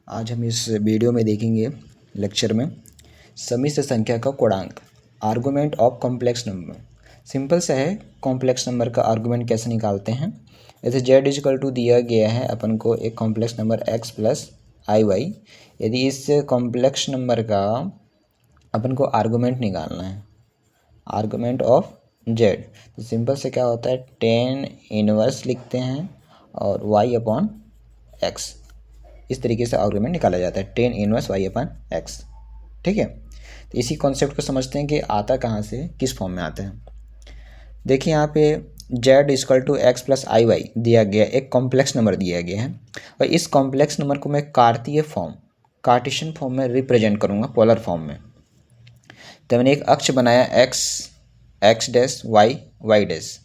आज हम इस वीडियो में देखेंगे लेक्चर में समिश्र संख्या का कोणांक, argument of complex number. Simple सा है, कॉम्प्लेक्स नंबर का आर्गुमेंट कैसे निकालते हैं। जैसे z इजकल टू दिया गया है अपन को एक complex number x plus I Y. यदि इस कॉम्प्लेक्स नंबर का अपन को आर्गुमेंट निकालना है, आर्गुमेंट ऑफ z, तो सिंपल से क्या होता है, टेन इनवर्स लिखते हैं और y अपॉन x। इस तरीके से आर्गुमेंट निकाला जाता है, tan inverse y upon x। ठीक है, तो इसी कॉन्सेप्ट को समझते हैं कि आता कहाँ से, किस फॉर्म में आता है। देखिए यहाँ पे z equal to X plus I Y दिया गया, एक कॉम्प्लेक्स नंबर दिया गया है और इस कॉम्प्लेक्स नंबर को मैं कार्तीय फॉर्म, कार्टेशियन फॉर्म में रिप्रेजेंट करूँगा, पोलर फॉर्म में। तो मैंने एक अक्ष बनाया एक्स डैश वाई डैश।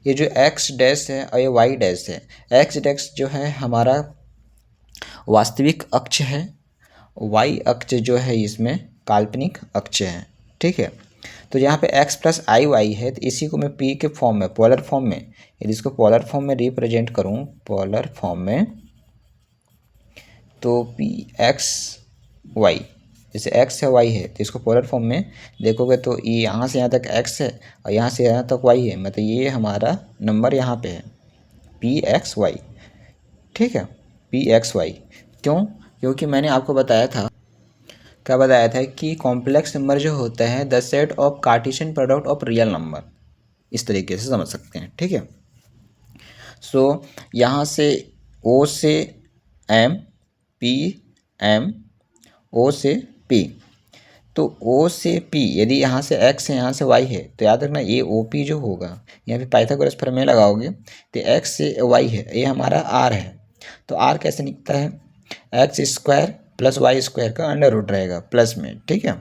ये जो एक्स डैश है और ये वाई डैश है, एक्स डैश जो है हमारा वास्तविक अक्ष है, वाई अक्ष जो है इसमें काल्पनिक अक्ष है। ठीक है, तो यहाँ पे x प्लस आई वाई है, तो इसी को मैं p के फॉर्म में, पोलर फॉर्म में, यदि इसको पोलर फॉर्म में रिप्रेजेंट करूँ, पोलर फॉर्म में, तो पी एक्स वाई, जैसे x है y है, तो इसको पोलर फॉर्म में देखोगे तो ये यहाँ से यहाँ तक x है और यहाँ से यहाँ तक y है, मतलब ये हमारा नंबर यहाँ पे है पी एक्स वाई। ठीक है, पी एक्स वाई। क्यों? क्योंकि मैंने आपको बताया था, क्या बताया था कि कॉम्प्लेक्स नंबर जो होता है the set of Cartesian product of real number, इस तरीके से समझ सकते हैं। ठीक है, सो यहाँ से ओ से एम, पी एम, ओ से पी, तो ओ से पी, यदि यहाँ से एक्स है यहाँ से वाई है, तो याद रखना ये ओ पी जो होगा, यहाँ पे पाइथागोरस प्रमेय लगाओगे तो एक्स से वाई है, ये हमारा आर है। तो आर कैसे निकलता है, X square plus Y square का अंडर रूट रहेगा प्लस में। ठीक है,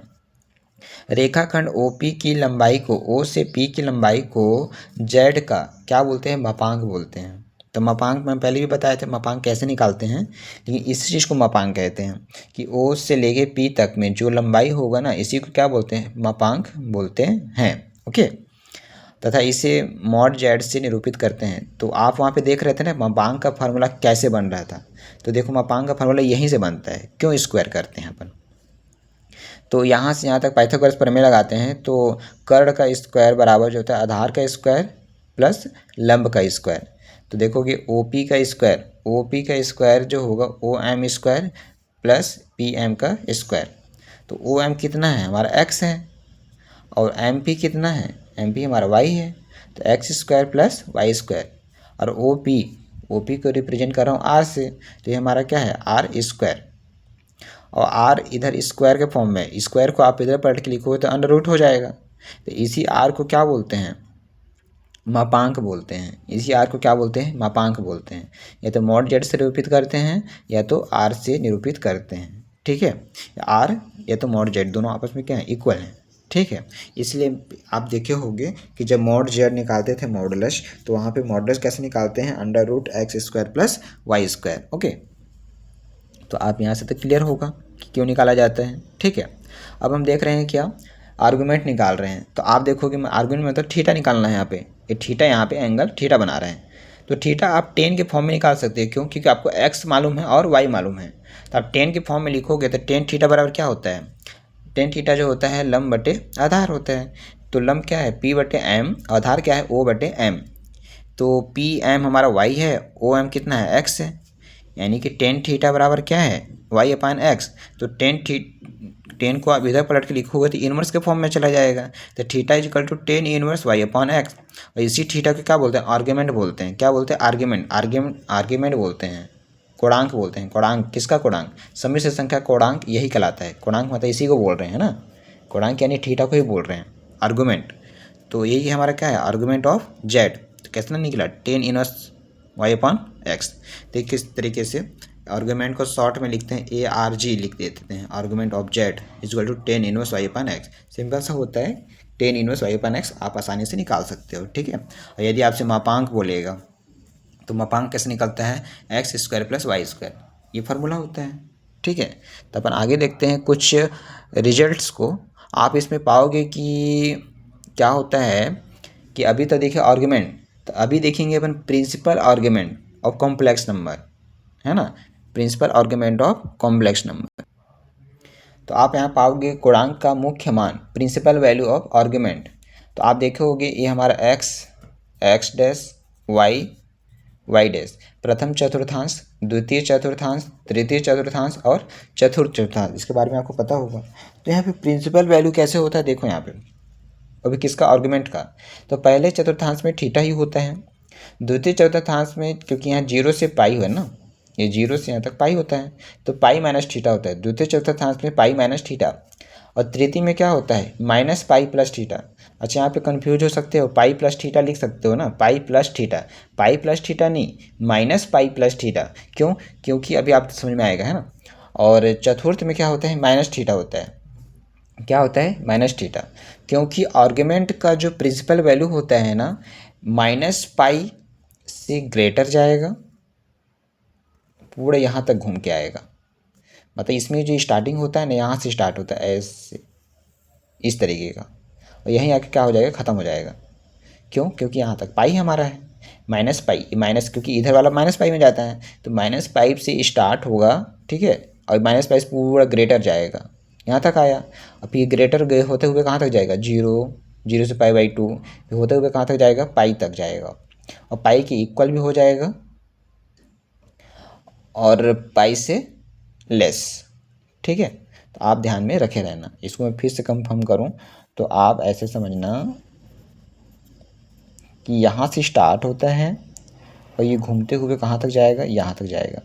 रेखाखंड ओ पी की लंबाई को, ओ से पी की लंबाई को जेड का क्या बोलते हैं, मापांक बोलते हैं। तो मापांक मैं पहले भी बताए थे, मापांक कैसे निकालते हैं, लेकिन इस चीज़ को मापांक कहते हैं कि ओ से लेके पी तक में जो लंबाई होगा ना, इसी को क्या बोलते हैं, मापांक बोलते हैं। ओके, तथा इसे मॉड जेड से निरूपित करते हैं। तो आप वहाँ पे देख रहे थे ना मापांक का फार्मूला कैसे बन रहा था, तो देखो मापांक का फार्मूला यहीं से बनता है। क्यों स्क्वायर करते हैं अपन, तो यहाँ से यहाँ तक पाइथागोरस प्रमेय लगाते हैं, तो कर्ण का स्क्वायर बराबर जो होता है आधार का स्क्वायर प्लस लंब का स्क्वायर। तो देखोगे ओ पी का स्क्वायर, ओ पी का स्क्वायर जो होगा O M square plus P M का स्क्वायर। तो ओ एम कितना है, हमारा एक्स है, और एम पी कितना है, एम पी हमारा वाई है, तो X square plus Y square. और ओ पी को रिप्रेजेंट कर रहा हूँ आर से, तो ये हमारा क्या है, आर स्क्वायर। और आर इधर स्क्वायर के फॉर्म में, स्क्वायर को आप इधर पलट के लिखोगे तो अंडर रूट हो जाएगा। तो इसी आर को क्या बोलते हैं, मापांक बोलते हैं। इसी आर को क्या बोलते हैं, मापांक बोलते हैं। या तो मॉड जेड से निरूपित करते हैं या तो आर से निरूपित करते हैं। ठीक है, आर या तो मॉड जेड दोनों आपस में क्या है, इक्वल हैं। ठीक है, इसलिए आप देखे होंगे कि जब मॉड जेड निकालते थे मॉडुलस, तो वहाँ पे मॉडुलस कैसे निकालते हैं, under root X square plus Y square. Okay, तो आप यहाँ से तो क्लियर होगा कि क्यों निकाला जाता है। ठीक है, अब हम देख रहे हैं क्या, आर्गुमेंट निकाल रहे हैं। तो आप देखोगे मैं आर्गुमेंट में तो थीटा निकालना है, यहाँ पे ये थीटा, यहाँ पे एंगल थीटा बना रहे हैं। तो थीटा आप टेन के फॉर्म में निकाल सकते हैं। क्यों? क्योंकि आपको एक्स मालूम है और वाई मालूम है, तो आप टेन के फॉर्म में लिखोगे तो टेन थीटा बराबर क्या होता है, टेन थीटा जो होता है लंब बटे आधार होता है। तो लंब क्या है, पी बटे एम, आधार क्या है, ओ बटे एम। तो पी एम हमारा वाई है, ओ एम कितना है, एक्स है, यानी कि टेन थीटा बराबर क्या है, वाई अपान एक्स। तो टेन को आप इधर पलट के लिखोगे तो इनवर्स के फॉर्म में चला जाएगा। तो theta equal to tan inverse Y upon X. और इसी थीटा को क्या बोलते हैं, आर्ग्यूमेंट बोलते हैं। क्या बोलते हैं, आर्ग्यूमेंट बोलते हैं, कोणांक बोलते हैं। कोणांक किसका, कोणांक समिश्र संख्या कोणांक यही कहलाता है। कोणांक मतलब इसी को बोल रहे हैं ना, कोणांक यानी थीटा को ही बोल रहे हैं, आर्गूमेंट। तो यही हमारा क्या है, आर्गूमेंट ऑफ जेड। तो कैसे निकला, tan inverse Y upon X. तो किस तरीके से आर्गूमेंट को शॉर्ट में लिखते हैं, ए आर जी लिख देते हैं, argument of Z equal to tan inverse Y upon X. Simple सा होता है, tan inverse Y upon X आप आसानी से निकाल सकते हो। ठीक है, और यदि आपसे मापांक बोलेगा तो मापांक कैसे निकलता है, X square plus Y square, ये फार्मूला होता है। ठीक है, तो अपन आगे देखते हैं कुछ रिजल्ट्स को। आप इसमें पाओगे कि क्या होता है कि अभी तो देखिए आर्गुमेंट, तो अभी देखेंगे अपन principal argument of complex number, है ना। Principal argument of complex number. तो आप यहाँ पाओगे गुणांक का मुख्य मान, प्रिंसिपल वैल्यू ऑफ आर्गुमेंट। तो आप देखोगे ये हमारा एक्स डैश वाई डैश, प्रथम चतुर्थांश, द्वितीय चतुर्थांश, तृतीय चतुर्थांश और चतुर्थ चतुर्थांश, इसके बारे में आपको पता होगा। तो यहाँ पे प्रिंसिपल वैल्यू कैसे होता है, देखो यहाँ पे अभी किसका, आर्गुमेंट का। तो पहले चतुर्थांश में थीटा ही होता है, द्वितीय चतुर्थांश में क्योंकि यहाँ 0 से पाई है ना, ये 0 से यहाँ तक पाई होता है, तो पाई माइनस थीटा होता है द्वितीय चतुर्थांश में, पाई माइनस थीटा। और तृतीय में क्या होता है, माइनस पाई प्लस थीटा। अच्छा यहाँ पे कंफ्यूज हो सकते हो, पाई प्लस थीटा लिख सकते हो ना, पाई प्लस थीटा नहीं, माइनस पाई प्लस थीटा। क्यों, क्योंकि अभी आप समझ में आएगा, है ना। और चतुर्थ में क्या होता है, माइनस थीटा होता है। क्या होता है, माइनस थीटा, क्योंकि आर्गुमेंट का जो प्रिंसिपल वैल्यू होता है ना, माइनस पाई से ग्रेटर जाएगा, पूरा यहाँ तक घूम के आएगा। मतलब इसमें जो स्टार्टिंग होता है ना, यहाँ से स्टार्ट होता है ऐसे, इस तरीके का, और यहीं आके क्या हो जाएगा, ख़त्म हो जाएगा। क्यों, क्योंकि यहाँ तक पाई हमारा है, माइनस पाई, माइनस क्योंकि इधर वाला माइनस पाई में जाता है, तो माइनस पाई से स्टार्ट होगा, ठीक है, और माइनस पाई से पूरा ग्रेटर जाएगा, यहाँ तक आया। और फिर ग्रेटर गए होते हुए कहाँ तक जाएगा, 0 से पाई बाई 2, फिर होते हुए कहाँ तक जाएगा, पाई तक जाएगा, और पाई के इक्वल भी हो जाएगा और पाई से लेस, ठीक है। तो आप ध्यान में रखे रहना। इसको मैं फिर से कंफर्म करूं तो आप ऐसे समझना कि यहाँ से स्टार्ट होता है और ये घूमते हुए कहाँ तक जाएगा, यहाँ तक जाएगा,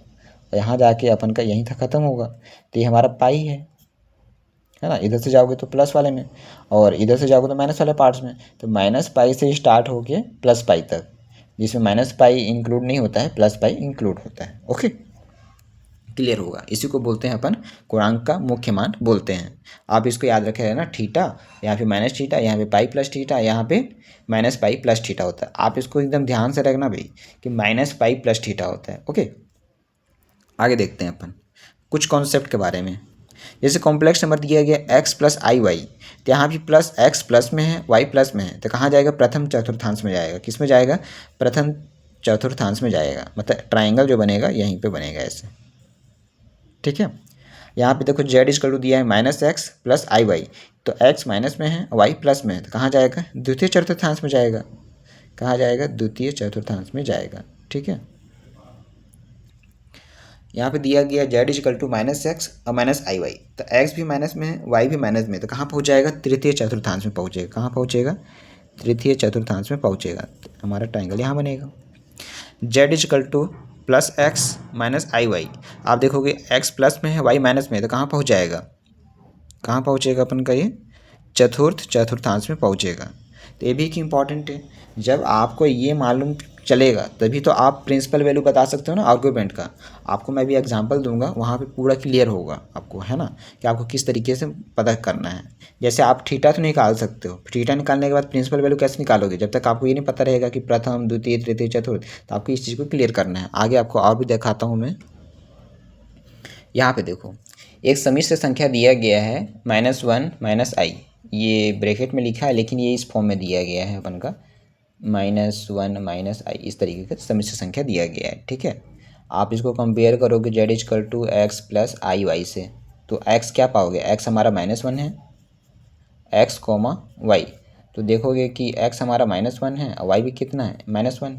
और यहाँ जाके अपन का यहीं तक ख़त्म होगा। तो ये हमारा पाई है ना। इधर से जाओगे तो प्लस वाले में, और इधर से जाओगे तो माइनस वाले पार्ट्स में। तो माइनस पाई से स्टार्ट होके प्लस पाई तक, जिसमें माइनस पाई इंक्लूड नहीं होता है, प्लस पाई इंक्लूड होता है। ओके, क्लियर होगा। इसी को बोलते हैं अपन गुणांक का मुख्य मान बोलते हैं। आप इसको याद रखे रहना, थीटा यहाँ पे माइनस थीटा, यहाँ पे पाई प्लस थीटा, यहाँ पे माइनस पाई प्लस थीटा होता है। आप इसको एकदम ध्यान से रखना भाई कि माइनस पाई प्लस थीटा होता है। ओके, आगे देखते हैं अपन कुछ कॉन्सेप्ट के बारे में। जैसे कॉम्प्लेक्स नंबर दिया गया एक्स प्लस आई वाई, तो यहाँ भी प्लस एक्स प्लस में है, वाई प्लस में है, तो कहाँ जाएगा, प्रथम चतुर्थांश में जाएगा। किस में जाएगा, प्रथम चतुर्थांश में जाएगा। मतलब ट्राइंगल जो बनेगा यहीं पे बनेगा ऐसे, ठीक है। यहाँ पे देखो जेड इजकल टू दिया है minus x plus I Y, तो एक्स माइनस में है, वाई प्लस में है, तो कहाँ जाएगा, द्वितीय चतुर्थांश में जाएगा। कहाँ जाएगा, द्वितीय चतुर्थांश में जाएगा, ठीक है। यहाँ पे दिया गया Z is equal to minus X और माइनस आई वाई, तो एक्स भी माइनस में है, वाई भी माइनस में है, तो कहाँ पहुँच जाएगा, तृतीय चतुर्थांश में पहुँचेगा। कहाँ पहुँचेगा, तृतीय चतुर्थांश में पहुँचेगा। हमारा ट्राइंगल यहाँ बनेगा। Z is equal two plus x minus आई वाई, आप देखोगे एक्स प्लस में है, वाई माइनस में है, तो कहाँ पहुँच जाएगा, कहाँ पहुँचेगा अपन का ये, चतुर्थ चतुर्थांश में पहुँचेगा। तो ये भी एक इम्पॉर्टेंट है। जब आपको ये मालूम चलेगा तभी तो आप प्रिंसिपल वैल्यू बता सकते हो ना आर्गुमेंट का। आपको मैं भी एग्जांपल दूंगा, वहाँ पे पूरा क्लियर होगा आपको, है ना, कि आपको किस तरीके से पता करना है। जैसे आप थीटा तो निकाल सकते हो, थीटा निकालने के बाद प्रिंसिपल वैल्यू कैसे निकालोगे, जब तक आपको ये नहीं पता रहेगा कि प्रथम द्वितीय तृतीय चतुर्थ, तो आपको इस चीज़ को क्लियर करना है। आगे आपको और भी दिखाता हूँ मैं। यहाँ पे देखो एक समिश्र संख्या दिया गया है -1 माइनस आई, ये ब्रैकेट में लिखा है लेकिन ये इस फॉर्म में दिया गया है अपन का, -1 माइनस आई, इस तरीके का समिश्र संख्या दिया गया है, ठीक है। आप इसको कंपेयर करोगे Z is equal to X plus I Y से, तो एक्स क्या पाओगे, एक्स हमारा -1 है, एक्स कोमा वाई, तो देखोगे कि एक्स हमारा -1 है और वाई भी कितना है, -1,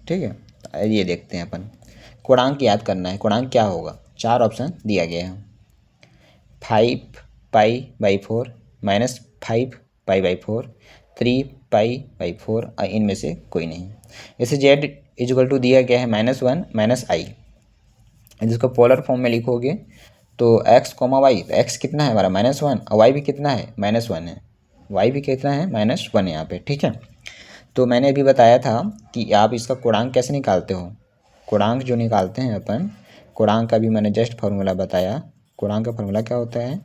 ठीक है। ये देखते हैं अपन, गुणांक याद करना है। गुणांक क्या होगा, 4 ऑप्शन दिया गया है, 5 pi by 4, -5 pi by 4, 3 pi by 4, और इनमें से कोई नहीं। जैसे जेड इजल टू दिया गया है -1 माइनस आई, जिसको पोलर फॉर्म में लिखोगे तो एक्स कोमा वाई, तो एक्स कितना है हमारा -1 और वाई भी कितना है, -1 है, वाई भी कितना है, -1 यहाँ पे, ठीक है। तो मैंने अभी बताया था कि आप इसका गुणांक कैसे निकालते हो। गुणांक जो निकालते हैं अपन, गुणांक का भी मैंने जस्ट फार्मूला बताया। गुणांक का फार्मूला क्या होता है,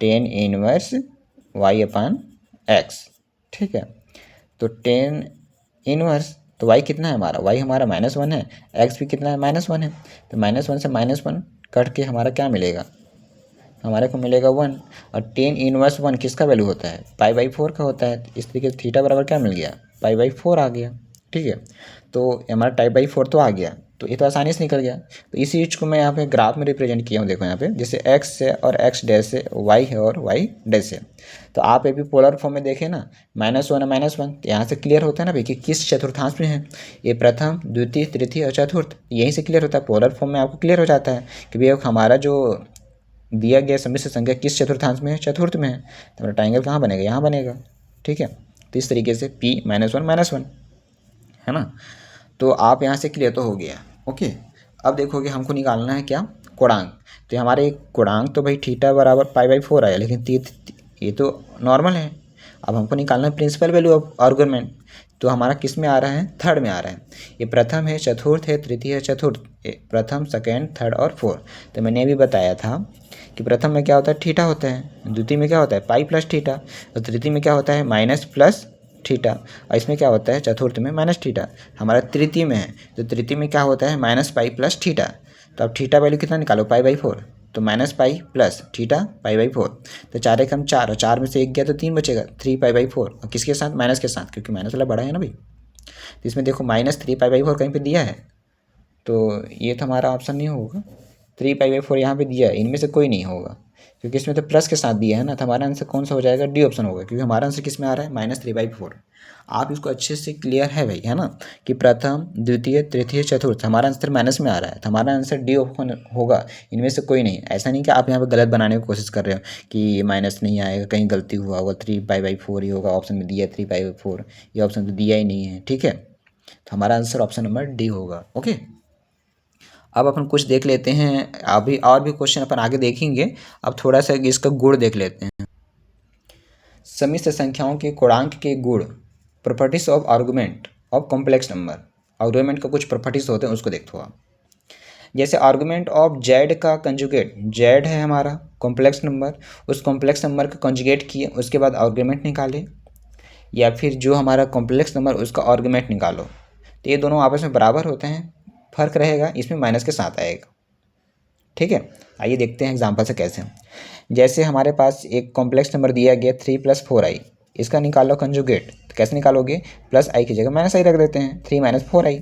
tan इनवर्स y अपान एक्स, ठीक है। तो tan इनवर्स, तो y कितना है हमारा, y हमारा -1 है, x भी कितना है, -1 है, तो -1 से -1 कट के हमारा क्या मिलेगा, हमारे को मिलेगा 1। और tan इनवर्स 1 किसका वैल्यू होता है, पाई बाई 4 का होता है। इस तरीके से थीटा बराबर क्या मिल गया, पाई बाई 4 आ गया, ठीक है। तो हमारा पाई बाई 4 तो आ गया, तो ये तो आसानी से निकल गया। तो इसी चीज़ को मैं यहाँ पे ग्राफ में रिप्रेजेंट किया हूँ। देखो यहाँ पे जैसे एक्स है और एक्स डैश है, वाई है और वाई डैश है। तो आप ये भी पोलर फॉर्म में देखें ना, -1 है -1, तो यहाँ से क्लियर होता है ना भाई कि किस चतुर्थांश में है। ये प्रथम, द्वितीय, तृतीय और चतुर्थ, यहीं से क्लियर होता है। पोलर फॉर्म में आपको क्लियर हो जाता है कि भाई हमारा जो दिया गया सम्मिश्र संख्या किस चतुर्थांश में है, चतुर्थ में है। तो हमारा ट्राइंगल कहाँ बनेगा, यहाँ बनेगा। ठीक है, तो इस तरीके से p -1 है ना। तो आप यहाँ से क्लियर तो हो गया। ओके, अब देखोगे हमको निकालना है क्या, कोणांक। तो हमारे कोणांक तो भाई थीटा बराबर π/4 आया, लेकिन ये तो नॉर्मल है। अब हमको निकालना है प्रिंसिपल वैल्यू ऑफ आर्गुमेंट। तो हमारा किस में आ रहा है, थर्ड में आ रहा है। ये प्रथम है, चतुर्थ है, तृतीय है, चतुर्थ, प्रथम, सेकेंड, थर्ड और फोर्थ। तो मैंने भी बताया था कि प्रथम में क्या होता है, थीटा होता है। द्वितीय में क्या होता है, पाई प्लस थीटा। और तृतीय में क्या होता है, माइनस प्लस थीटा। और इसमें क्या होता है, चतुर्थ में माइनस थीटा। हमारा तृतीय में है, तो तृतीय में क्या होता है, माइनस पाई प्लस थीटा। तो अब थीटा वैल्यू कितना निकालो, π/4। तो -पाई प्लस थीटा π/4। तो 4 एकम 4, और 4 में से 1 गया तो 3 बचेगा, 3π/4। और किसके साथ, माइनस के साथ, क्योंकि माइनस वाला बड़ा है ना भाई। तो इसमें देखो -3π/4 कहीं पे दिया है, तो ये तो हमारा ऑप्शन नहीं होगा। 3π/4 यहाँ पे दिया है, इनमें से कोई नहीं होगा, क्योंकि इसमें तो प्लस के साथ दिया है ना। तो हमारा आंसर कौन सा हो जाएगा, डी ऑप्शन होगा, क्योंकि हमारा आंसर किस में आ रहा है, -3/4। आप इसको अच्छे से क्लियर है भाई, है ना, कि प्रथम, द्वितीय, तृतीय, चतुर्थ, हमारा आंसर माइनस में आ रहा है। तो हमारा आंसर डी ऑप्शन होगा, इनमें से कोई नहीं। ऐसा नहीं कि आप यहाँ पे गलत बनाने की कोशिश कर रहे हो कि माइनस नहीं आएगा, कहीं गलती हुआ होगा, 3π/4 ही होगा, ऑप्शन में दिया है 3π/4, ये ऑप्शन तो दिया ही नहीं है। ठीक है, तो हमारा आंसर ऑप्शन नंबर डी होगा। ओके, अब अपन कुछ देख लेते हैं, अभी और भी क्वेश्चन अपन आगे देखेंगे। अब थोड़ा सा इसका गुण देख लेते हैं। सम्मिश्र संख्याओं के कोणांक के गुण, properties of argument of complex number. Argument का कुछ प्रॉपर्टीज होते हैं, उसको देखो आप। जैसे आर्गुमेंट ऑफ जेड का कंजुगेट, जेड है हमारा कॉम्प्लेक्स नंबर, उस कॉम्प्लेक्स नंबर का कंजुगेट किए, उसके बाद आर्गुमेंट निकाले, या फिर जो हमारा कॉम्प्लेक्स नंबर उसका आर्गुमेंट निकालो। तो ये दोनों आपस में बराबर होते हैं, फर्क रहेगा इसमें माइनस के साथ आएगा। ठीक है, आइए देखते हैं एग्जाम्पल से कैसे। जैसे हमारे पास एक कॉम्प्लेक्स नंबर दिया गया 3 + 4i, इसका निकालो कंजुगेट। तो कैसे निकालोगे, +i की जगह -i रख देते हैं, 3 - 4i।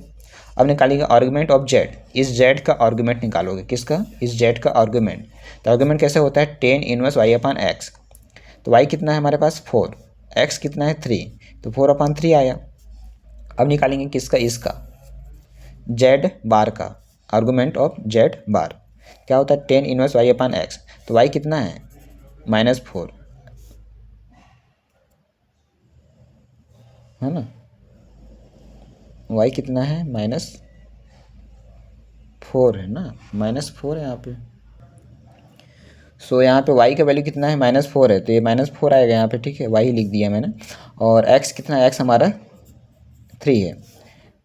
अब निकालिएगा आर्गुमेंट ऑफ जेड, इस जेड का आर्गुमेंट निकालोगे, किसका, इस जेड का आर्गुमेंट। तो आर्गुमेंट कैसे होता है, tan इनवर्स y/x। तो y कितना है हमारे पास 4, x कितना है 3, तो 4/3 आया। अब निकालेंगे किसका, इसका जेड बार का आर्गुमेंट ऑफ जेड बार, क्या होता है, tan इनवर्स y/x। तो y कितना है, -4, है ना, y कितना है, -4 है ना, -4 है यहाँ पे। सो यहाँ पे y का वैल्यू कितना है, -4 है, तो ये -4 आएगा यहाँ पे। ठीक है, y लिख दिया मैंने। और x कितना है, x हमारा 3 है।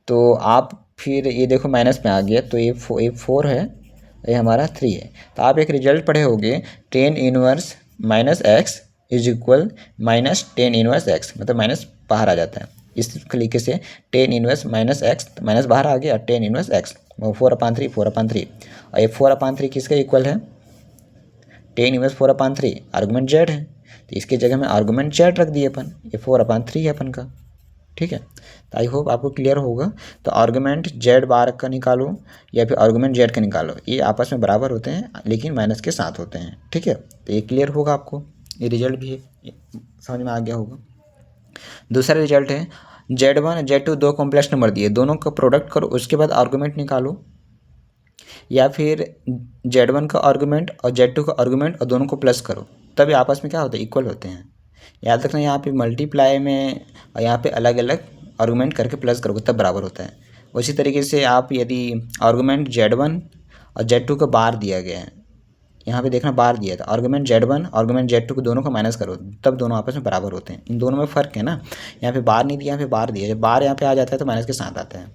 तो आप फिर ये देखो माइनस में आ गया, तो ये 4 है, ये हमारा 3 है। तो आप एक रिजल्ट पढ़े होंगे, tan inverse -x is equal -tan inverse x, मतलब माइनस बाहर आ जाता है। इस तरीके से tan इनवर्स -x, माइनस बाहर आ गया, tan इनवर्स x 4/3 और ये 4/3 किसके इक्वल है, tan इनवर्स 4/3 आर्गुमेंट जेड है। तो इसकी जगह में आर्गुमेंट जेड रख दिए अपन, ये 4/3 है अपन का। ठीक है, तो आई होप आपको क्लियर होगा। तो आर्गुमेंट जेड बार का निकालो या फिर आर्गुमेंट जेड का निकालो, ये आपस में बराबर होते हैं लेकिन माइनस के साथ होते हैं। ठीक है, तो ये क्लियर होगा आपको, ये रिजल्ट भी समझ में आ गया होगा। दूसरा रिजल्ट है Z1 Z2 दो कॉम्प्लेक्स नंबर दिए, दोनों का प्रोडक्ट करो, उसके बाद आर्गुमेंट निकालो, या फिर Z1 का आर्गुमेंट और Z2 का आर्गुमेंट और दोनों को प्लस करो, तभी आपस में क्या होता है, इक्वल होते हैं। याद रखना, यहाँ पे मल्टीप्लाई में और यहाँ पे अलग अलग आर्गुमेंट करके प्लस करोगे तब बराबर होता है। उसी तरीके से आप यदि आर्गुमेंट Z1 और Z2 का बार दिया गया है, यहाँ पे देखना बार दिया था, आर्गुमेंट Z1 आर्गुमेंट Z2 को दोनों को माइनस करो, तब दोनों आपस में बराबर होते हैं। इन दोनों में फ़र्क है ना, यहाँ पे बार नहीं दिया, यहाँ पे बार दिया, जब बार यहाँ पे आ जाता है तो माइनस के साथ आता है।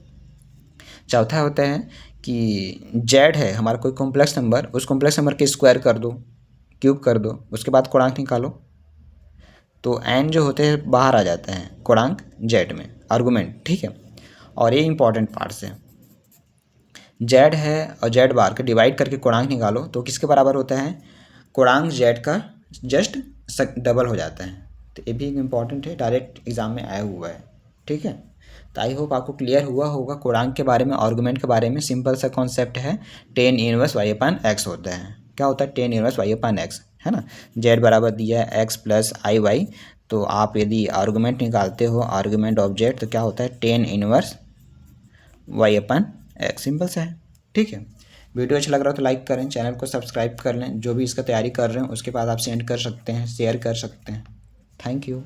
चौथा होता है कि जेड है हमारा कोई कॉम्प्लेक्स नंबर, उस कॉम्प्लेक्स नंबर के स्क्वायर कर दो, क्यूब कर दो, उसके बाद कोणांक निकालो। तो एन जो होते हैं बाहर आ जाते हैं कोणांक जेड में आर्गुमेंट। ठीक है, और ये इंपॉर्टेंट पार्ट्स है, जेड है और जेड बार का डिवाइड करके कोणांक निकालो, तो किसके बराबर होता है, कोणांक जेड का जस्ट डबल हो जाता है। तो ये भी इंपॉर्टेंट है, डायरेक्ट एग्जाम में आया हुआ है। ठीक है, तो आई होप आपको क्लियर हुआ होगा कोणांक के बारे में, आर्गुमेंट के बारे में। सिंपल सा कॉन्सेप्ट है, tan inverse Y upon x होता है। क्या होता है? Tan inverse Y upon x, है ना। जेड बराबर दिया है एक्स प्लस आई वाई, तो आप यदि आर्गुमेंट निकालते हो, आर्गुमेंट ऑफ जेड, तो क्या होता है? Tan inverse Y upon x. Simple सा है, ठीक है। वीडियो अच्छा लग रहा हो तो लाइक करें, चैनल को सब्सक्राइब कर लें। जो भी इसका तैयारी कर रहे हैं उसके बाद आप सेंड कर सकते हैं, शेयर कर सकते हैं। Thank you.